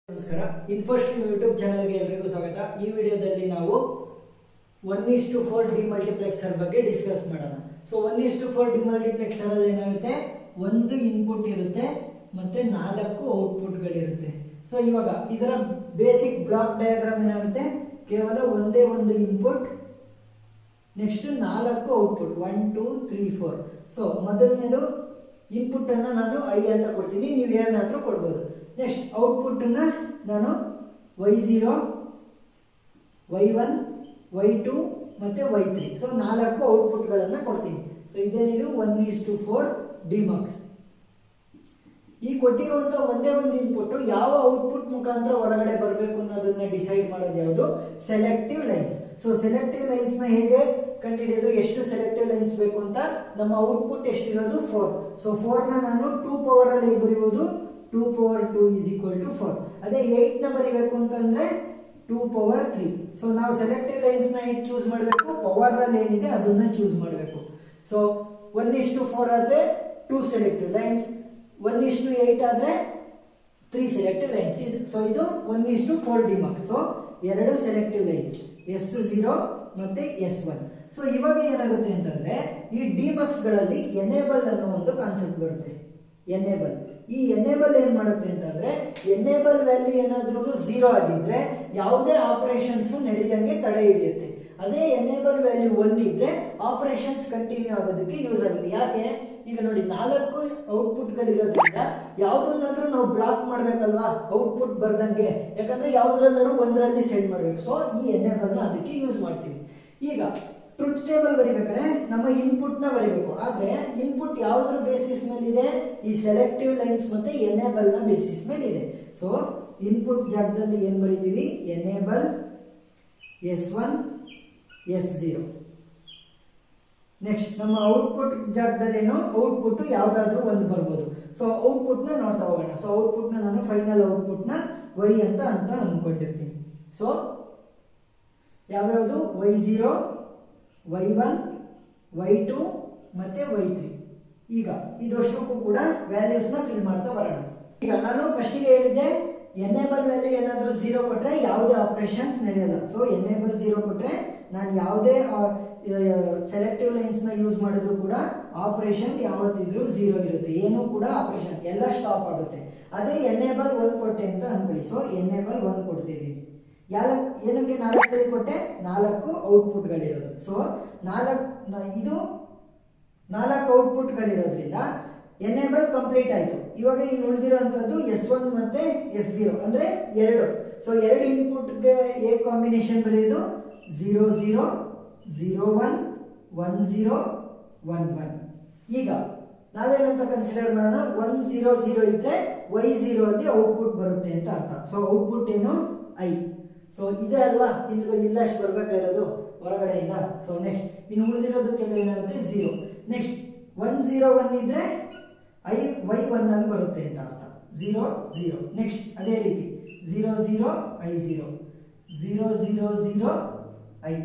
ನಮಸ್ಕಾರ ಇನ್ಫೋಸ್ಟ್ರೀಮ್ ಯೂಟ್ಯೂಬ್ ಚಾನೆಲ್ಗೆ ಎಲ್ಲರಿಗೂ ಸ್ವಾಗತ. ಈ ವಿಡಿಯೋದಲ್ಲಿ ನಾವು 1:4 ಡಿಮಲ್ಟಿಪ್ಲೆಕ್ಸರ್ ಬಗ್ಗೆ ಡಿಸ್ಕಸ್ ಮಾಡೋಣ. ಸೊ 1:4 ಡಿಮಲ್ಟಿಪ್ಲೆಕ್ಸರ್ ಅಲ್ಲಿ ಏನಾಗುತ್ತೆ, ಒಂದು ಇನ್ಪುಟ್ ಇರುತ್ತೆ ಮತ್ತೆ 4 ಔಟ್ಪುಟ್ಗಳಿರುತ್ತೆ. ಸೊ ಇವಾಗ ಇದರ ಬೇಸಿಕ್ ಬ್ಲಾಕ್ ಡಯಾಗ್ರಾಮ್ ಏನಾಗುತ್ತೆ, ಕೇವಲ ಒಂದೇ ಒಂದು ಇನ್ಪುಟ್, ನೆಕ್ಸ್ಟ್ 4 ಔಟ್ಪುಟ್ 1 2 3 4. ಸೊ ಮೊದಲನೇದು ಇನ್ಪುಟ್ ಅನ್ನ ನಾನು ಐ ಅಂತ ಕೊಡ್ತೀನಿ, ನೀವು ಏನಾದರೂ ಕೊಡ್ಬೋದು. ನೆಕ್ಸ್ಟ್ ಔಟ್ಪುಟ್ ಅನ್ನ ನಾನು y0 y1 y2 ಮತ್ತೆ y3. ಸೊ 4 ಔಟ್ಪುಟ್ಗಳನ್ನು ಕೊಡ್ತೀನಿ. ಸೊ ಇದೇನಿದು 1:4 ಡಿಮಾರ್ಕ್ಸ್. ಈ ಕೊಟ್ಟಿರುವಂತ ಒಂದೇ ಒಂದು ಇನ್ಪುಟ್ ಯಾವ ಔಟ್ಪುಟ್ ಮುಖಾಂತರ ಹೊರಗಡೆ ಬರಬೇಕು ಅನ್ನೋದನ್ನ ಡಿಸೈಡ್ ಮಾಡೋದು ಯಾವುದು, selective lines. So selective lines ನ ಹೇಗೆ ಕಂಡುಹಿಡಿಯೋದು, ಎಷ್ಟು ಸೆಲೆಕ್ಟಿವ್ ಲೈನ್ಸ್ ಬೇಕು ಅಂತ. ನಮ್ಮ ಔಟ್ಪುಟ್ ಎಷ್ಟಿರೋದು 4. ಸೊ 4 ನ ನಾನು 2 ಪವರ್ ಅಲ್ಲಿ ಬರೀಬಹುದು, 2 power 2 is equal to 4. ಅದೇ 8 ನ ಬರೀಬೇಕು ಅಂತಂದ್ರೆ 2 power 3. ಸೊ ನಾವು ಸೆಲೆಕ್ಟಿವ್ ಲೈನ್ಸ್ ನ ಹೇಗೆ ಚೂಸ್ ಮಾಡಬೇಕು, ಪವರ್ ಅಲ್ಲಿ ಏನಿದೆ ಅದನ್ನ ಚೂಸ್ ಮಾಡಬೇಕು. ಸೊ 1:4 ಆದ್ರೆ 2 ಸೆಲೆಕ್ಟಿವ್ ಲೈನ್ಸ್, 1:8 ಆದ್ರೆ 3 ಸೆಲೆಕ್ಟಿವ್ ಲೈನ್ಸ್. ಸೊ ಇದು 1:4 ಡಿಮಾರ್ಕ್ಸ್. ಸೊ 2 ಸೆಲೆಕ್ಟಿವ್ ಲೈನ್ಸ್ S0 ಮತ್ತೆ S1. ಸೊ ಇವಾಗ ಏನಾಗುತ್ತೆ ಅಂತಂದ್ರೆ, ಈ ಡಿಮಾರ್ಕ್ಸ್ ಗಳಲ್ಲಿ ಎನೇಬಲ್ ಅನ್ನೋ ಒಂದು ಕಾನ್ಸೆಪ್ಟ್ ಬರುತ್ತೆ. ಎನೇಬಲ್, ಈ ಎನೇಬಲ್ ಏನ್ ಮಾಡುತ್ತೆ ಅಂತಂದ್ರೆ, ಎನೇಬಲ್ ವ್ಯಾಲ್ಯೂ ಏನಾದ್ರೂ 0 ಆಗಿದ್ರೆ ಯಾವುದೇ ಆಪರೇಷನ್ಸ್ ನಡೆದಂಗೆ ತಡೆ ಹಿಡಿಯುತ್ತೆ. ಅದೇ ಎನೇಬಲ್ ವ್ಯಾಲ್ಯೂ 1 ಇದ್ರೆ ಆಪರೇಷನ್ಸ್ ಕಂಟಿನ್ಯೂ ಆಗೋದಕ್ಕೆ ಯೂಸ್ ಆಗುತ್ತೆ. ಯಾಕೆ, ಈಗ ನೋಡಿ 4 ಔಟ್ಪುಟ್ ಗಳಿರೋದ್ರಿಂದ ಯಾವ್ದನ್ನಾದ್ರೂ ನಾವು ಬ್ಲಾಕ್ ಮಾಡ್ಬೇಕಲ್ವಾ, ಔಟ್ಪುಟ್ ಬರ್ದಂಗೆ. ಯಾಕಂದ್ರೆ ಯಾವ್ದ್ರಲ್ಲಾದ್ರೂ ಒಂದರಲ್ಲಿ ಸೆಂಡ್ ಮಾಡ್ಬೇಕು. ಸೊ ಈ ಎನೇಬಲ್ ನ ಅದಕ್ಕೆ ಯೂಸ್ ಮಾಡ್ತೀವಿ. ಈಗ ಟ್ರೂತ್ ಟೇಬಲ್ ಬರಿಬೇಕಾದ್ರೆ ನಮ್ಮ ಇನ್ಪುಟ್ ನ ಬರಿಬೇಕು. ಆದ್ರೆ ಇನ್ಪುಟ್ ಯಾವ್ದ್ರ ಬೇಸಿಸ್ ಮೇಲೆ ಇದೆ, ಈ ಸೆಲೆಕ್ಟಿವ್ ಲೈನ್ಸ್ ಮತ್ತೆ ಎನೇಬಲ್ ನ ಬೇಸಿಸ್ ಮೇಲೆ ಇದೆ. ಸೊ ಇನ್ಪುಟ್ ಜಾಗದಲ್ಲಿ ಏನ್ ಬರೀತೀವಿ, ಎನೇಬಲ್ S1 S0. ನೆಕ್ಸ್ಟ್ ನಮ್ಮ ಔಟ್ಪುಟ್ ಜಾಗದಲ್ಲಿ ಏನು, ಔಟ್ಪುಟ್ ಯಾವ್ದಾದ್ರು ಒಂದು ಬರ್ಬೋದು. ಸೊ ಔಟ್ಪುಟ್ ನ ನೋಡ್ತಾ ಹೋಗೋಣ. ಸೊ ಔಟ್ಪುಟ್ ನ ನಾನು ಫೈನಲ್ ಔಟ್ಪುಟ್ ನ y ಅಂತ ಅನ್ಕೊಂಡಿರ್ತೀನಿ. ಸೊ ಯಾವ್ಯಾವುದು, y0 y1 y2 ಮತ್ತೆ y3. ಈಗ ಇದಷ್ಟಕ್ಕೂ ಕೂಡ ವ್ಯಾಲ್ಯೂಸ್ ನ ಫಿಲ್ ಮಾಡ್ತಾ ಬರೋಣ. ಈಗ ನಾನು ಫಸ್ಟ್ ಗೆ ಹೇಳಿದ್ದೆ, ಎನೇಬಲ್ ವ್ಯಾಲ್ಯೂ ಏನಾದ್ರೂ 0 ಕೊಟ್ರೆ ಯಾವುದೇ ಆಪರೇಷನ್ಸ್ ನಡೆಯಲ್ಲ. ಸೊ ಎನೇಬಲ್ 0 ಕೊಟ್ರೆ ನಾನು ಯಾವುದೇ ಸೆಲೆಕ್ಟಿವ್ ಲೈನ್ಸ್ ನ ಯೂಸ್ ಮಾಡಿದ್ರು ಕೂಡ ಆಪರೇಷನ್ ಯಾವತ್ತಿದ್ರು 0 ಇರುತ್ತೆ, ಏನು ಕೂಡ ಆಪರೇಷನ್ ಎಲ್ಲ ಸ್ಟಾಪ್ ಆಗುತ್ತೆ. ಅದೇ ಎನೇಬಲ್ 1 ಕೊಟ್ಟೆ ಅಂತ ಅನ್ಕೊಳ್ಳಿ. So enable 1 ಕೊಡ್ತಿದ್ದೀನಿ. ಏನಕ್ಕೆ 4 ಸರಿ ಕೊಟ್ಟೆ, 4 ಔಟ್ಪುಟ್ ಗಳಿರೋದು. ಸೊ ಇದು 4 ಔಟ್ಪುಟ್ ಗಳಿರೋದ್ರಿಂದ ಎನೇಬಲ್ ಕಂಪ್ಲೀಟ್ ಆಯ್ತು. ಇವಾಗ ಇನ್ನು ಉಳಿದಿರುವಂತದ್ದು S1 ಮತ್ತೆ S0 ಅಂದ್ರೆ 2. ಸೊ 2 ಇನ್ಪುಟ್ ಗೆ ಹೇಗೆ ಕಾಂಬಿನೇಷನ್ ಬರೆಯೋದು, 0 0 0 1 1 0 1 1. ಈಗ ನಾವೇನಂತ ಕನ್ಸಿಡರ್ ಮಾಡೋಣ, 1 0 0 ಇದ್ರೆ y0 ಅಲ್ಲಿ ಔಟ್ಪುಟ್ ಬರುತ್ತೆ ಅಂತ ಅರ್ಥ. ಸೊ ಔಟ್ಪುಟ್ ಏನು, ಐ. ಸೊ ಇದೆ ಅಲ್ವಾ, ಇಲ್ಲಷ್ಟು ಬರ್ಬೇಕಾಗಿರೋದು ಹೊರಗಡೆಯಿಂದ. ಸೊ ನೆಕ್ಸ್ಟ್ ಇನ್ನು ಉಳಿದಿರೋದಕ್ಕೆಲ್ಲ ಏನಾಗುತ್ತೆ, 0. ನೆಕ್ಸ್ಟ್ 1 0 1 ಇದ್ರೆ ಐ y1 ಅಲ್ಲಿ ಬರುತ್ತೆ ಅಂತ ಅರ್ಥ, 0 0. ನೆಕ್ಸ್ಟ್ ಅದೇ ರೀತಿ 0 0 I0 0 0 0 ಐ.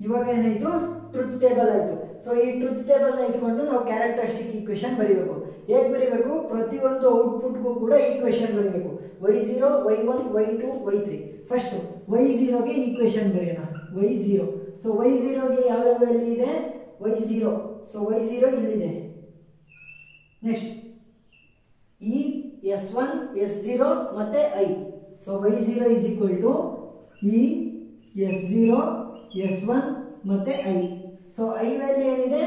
ಇವಾಗ ಏನಾಯ್ತು, ಟ್ರೂತ್ ಟೇಬಲ್ ಆಯ್ತು. ಸೊ ಈ ಟ್ರೂತ್ ಟೇಬಲ್ ನ ಇಟ್ಕೊಂಡು ನಾವು ಕ್ಯಾರೆಕ್ಟರಿಸ್ಟಿಕ್ ಈಕ್ವೇಶನ್ ಬರೀಬೇಕು. ಹೇಗೆ ಬರೀಬೇಕು, ಪ್ರತಿಯೊಂದು ಔಟ್ಪುಟ್ಗೂ ಕೂಡ ಈಕ್ವೇಶನ್ ಬರೀಬೇಕು. y0 y1 y2 y3. First y0 ಗೆ ಈಕ್ವೇಶನ್ ಬರೆಯೋಣ, y0. ಸೊ y0 ಗೆ ಯಾವ ವ್ಯಾಲ್ಯೂ ಇದೆ, y0. ಸೊ y0 ಇಲ್ಲಿದೆ. ನೆಕ್ಸ್ಟ್ ಈ S1 S0 ಮತ್ತೆ I. So y0 is equal to ಈ S0 S1 ಮತ್ತೆ I. ಸೊ I ವ್ಯಾಲ್ಯೂ ಏನಿದೆ,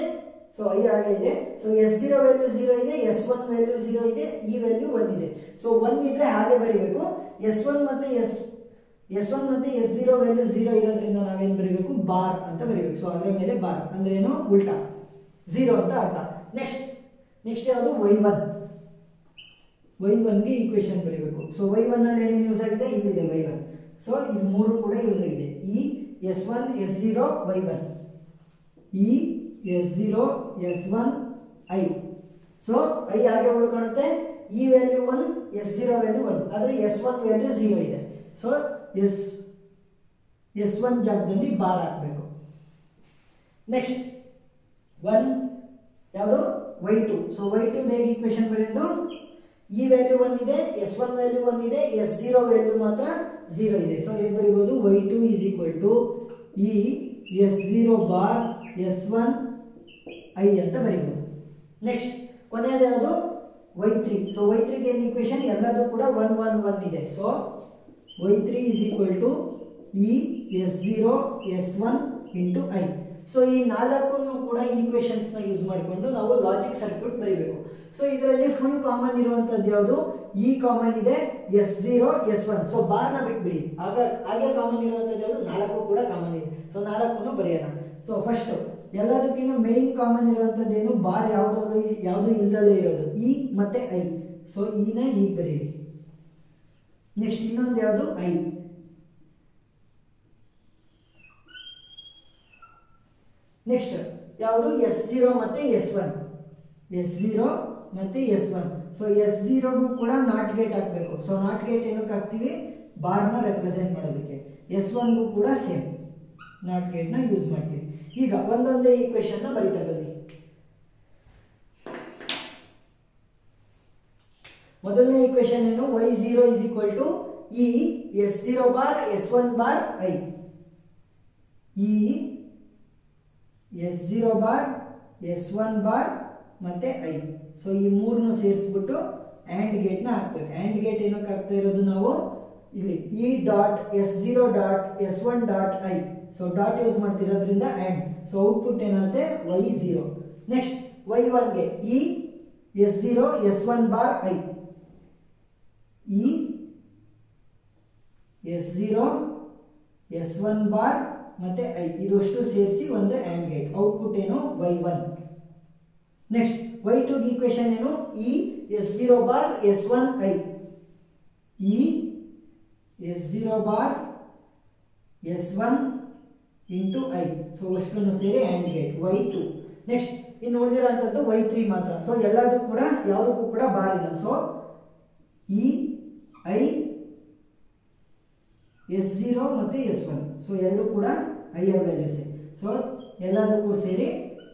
ಸೊ I ಹಾಗೆ ಇದೆ. ಸೊ S0 ವ್ಯಾಲ್ಯೂ 0 ಇದೆ, S1 ವ್ಯಾಲ್ಯೂ 0 ಇದೆ, ಈ ವ್ಯಾಲ್ಯೂ 1 ಇದೆ. ಸೊ 1 ಇದ್ರೆ ಹಾಗೆ ಬರೀಬೇಕು. S1 ಮತ್ತೆ S0 ವ್ಯಾಲ್ಯೂ 0 ಇರೋದ್ರಿಂದ ನಾವೇನ್ ಬರೀಬೇಕು, ಬಾರ್ ಅಂತ ಬರೀಬೇಕು. ಸೊ ಅದರ ಮೇಲೆ ಬಾರ್ ಅಂದ್ರೆ ಏನು, ಉಲ್ಟಾ 0 ಅಂತ ಅರ್ಥ. ನೆಕ್ಸ್ಟ್ ಯಾವುದು, y1 ಗೆ ಈಕ್ವೇಶನ್ ಬರೀಬೇಕು. ಸೊ y1 ಅಲ್ಲಿ ಏನೇನು ಯೂಸ್ ಆಗಿದೆ, ಇಲ್ಲಿದೆ y1. ಸೊ ಇದು 3 ಕೂಡ ಯೂಸ್ ಆಗಿದೆ. ಈ S1 S0 y1, ಈ S0 S1 I. So I ಹಾಗೆ ಉಳ್ಕೊಳ್ಳುತ್ತೆ. ಈ ವ್ಯಾಲ್ಯೂ 1, S0 ವ್ಯಾಲ್ಯೂ 1, ಆದ್ರೆ S1 ವ್ಯಾಲ್ಯೂ 0 ಇದೆ. ಸೊ S1 ಜಾಗದಲ್ಲಿ ಬಾರ್ ಹಾಕಬೇಕು. ನೆಕ್ಸ್ಟ್ 1 ಯಾವುದು, y2. ಸೊ y2 ಹೇಗೆ ಈಕ್ವೇಶನ್ ಬರೆಯೋದು, ಈ ವ್ಯಾಲ್ಯೂ 1 ಇದೆ, S1 ವ್ಯಾಲ್ಯೂ 1 ಇದೆ, S0 ವ್ಯಾಲ್ಯೂ ಮಾತ್ರ 0 ಇದೆ. ಸೊ ಹೇಗೆ ಬರೀಬಹುದು, y2 is equal to ಈ S0 ಬಾರ್ S1 I ಅಂತ ಬರೀಬಹುದು. ನೆಕ್ಸ್ಟ್ ಕೊನೆಯದು ಯಾವುದು, y3. ಸೊ y3 ಗೆ ಏನು ಈಕ್ವೇಶನ್, ಎಲ್ಲದೂ ಕೂಡ 1 1 1 ಇದೆ. So y3 is equal to ಈ S0 S1 into I. So ಈ ನಾಲ್ಕನ್ನು ಕೂಡ ಈಕ್ವೇಶನ್ಸ್ ನ ಯೂಸ್ ಮಾಡಿಕೊಂಡು ನಾವು ಲಾಜಿಕ್ ಸರ್ಕ್ಯೂಟ್ ಬರೀಬೇಕು. ಸೊ ಇದರಲ್ಲಿ ಫುಲ್ ಕಾಮನ್ ಇರುವಂತದ್ದು ಯಾವುದು, ಈ ಕಾಮನ್ ಇದೆ, S0 S1. ಸೊ ಬಾರ್ ನ ಬಿಟ್ಬಿಡಿ, ಹಾಗೆ ಕಾಮನ್ ಇರುವಂತದ್ದು ಯಾವುದು, ನಾಲ್ಕು ಕೂಡ ಕಾಮನ್ ಇದೆ. ಸೊ ನಾಲ್ಕನ್ನು ಬರೆಯೋಣ. ಸೊ ಫಸ್ಟ್ ಎಲ್ಲದಕ್ಕಿಂತ ಮೇನ್ ಕಾಮನ್ ಇರುವಂತದ್ದು ಏನು, ಬಾರ್ ಯಾವುದು ಇಲ್ದಲೇ ಇರೋದು, ಇ ಮತ್ತೆ ಐ. ಸೊ ಇನ ಈಗ ಬರೀರಿ. ನೆಕ್ಸ್ಟ್ ಇನ್ನೊಂದು ಯಾವುದು, ಐ. ನೆಕ್ಸ್ಟ್ ಯಾವುದು, S0 ಮತ್ತೆ S1. S0 ಮತ್ತೆ S1. ಸೊ S0ಗೂ ಕೂಡ ನಾಟ್ ಗೇಟ್ ಹಾಕಬೇಕು. ಸೊ ನಾಟ್ ಗೇಟ್ ಏನಕ್ಕೆ ಹಾಕ್ತೀವಿ, ಬಾರ್ ನ ರೆಪ್ರೆಸೆಂಟ್ ಮಾಡೋದಕ್ಕೆ. S1ಗೂ ಕೂಡ ಸೇಮ್ ನಾಟ್ ಗೇಟ್ ನ ಯೂಸ್ ಮಾಡ್ತೀವಿ. ಈಗ ಒಂದೊಂದೇ ಈಕ್ವೇಶನ್ ನ ಬರೀತಾ ಬನ್ನಿ. ಮೊದಲನೇ ಈಕ್ವೇಶನ್ ಏನು, y0 is equal to ಈ S0 bar S1 bar I. ಈ S0 ಬಾರ್ S1 ಬಾರ್ ಮತ್ತೆ I. ಸೊ ಈ ಮೂರನ್ನು ಸೇರಿಸ್ಬಿಟ್ಟು ಆ್ಯಂಡ್ ಗೇಟ್ ನ ಹಾಕ್ಬೇಕು. ಆ್ಯಂಡ್ ಗೇಟ್ ಏನಕ್ಕೆ ಹಾಕ್ತಾ ಇರೋದು ನಾವು, ಇಲ್ಲಿ ಈ dot S0 dot S1 dot I. So dot use ಮಾಡ್ತಿರೋದ್ರಿಂದ ಆ್ಯಂಡ್. ಸೊ ಔಟ್ಪುಟ್ ಏನಾಗುತ್ತೆ, y0. ನೆಕ್ಸ್ಟ್ y1 ಗೆ ಈ S0 S1 ಬಾರ್ I. ಈ S0 S1 ಬಾರ್ ಮತ್ತೆ I ಇದಷ್ಟು ಸೇರಿಸಿ ಒಂದು ಆ್ಯಂಡ್ ಗೇಟ್. ಔಟ್ಪುಟ್ ಏನು, y1. ನೆಕ್ಸ್ಟ್ y2 ಈಕ್ವೇಶನ್ ಏನು, ಈ S0 ಬಾರ್ S1 I. ಈ S0 bar S1 into I. So ಅಷ್ಟನ್ನು ಸೇರಿ ಆ್ಯಂಡ್ ಗೇಟ್ y2. ನೆಕ್ಸ್ಟ್ ಇನ್ನು ಉಳಿದಿರೋಂಥದ್ದು y3 ಮಾತ್ರ. ಸೊ ಎಲ್ಲದೂ ಕೂಡ ಯಾವುದಕ್ಕೂ ಕೂಡ ಬಾರ್ ಇಲ್ಲ. ಸೊ ಈ I S0 ಮತ್ತೆ S1. ಸೊ ಎರಡು ಕೂಡ ಹೈಯರ್ ವ್ಯಾಲ್ಯೂಸ್. ಸೊ ಎಲ್ಲದಕ್ಕೂ ಸೇರಿ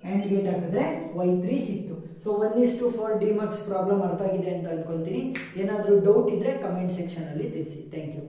ಆ್ಯಂಡ್ ಗೇಟ್ ಹಾಕಿದ್ರೆ y3 ಸಿಕ್ತು. ಸೊ 1:4 ಡಿಮಾರ್ಕ್ಸ್ ಪ್ರಾಬ್ಲಮ್ ಅರ್ಥ ಆಗಿದೆ ಅಂತ ಅನ್ಕೊಂತೀನಿ. ಏನಾದರೂ ಡೌಟ್ ಇದ್ರೆ ಕಮೆಂಟ್ ಸೆಕ್ಷನ್ ಅಲ್ಲಿ ತಿಳಿಸಿ. Thank you.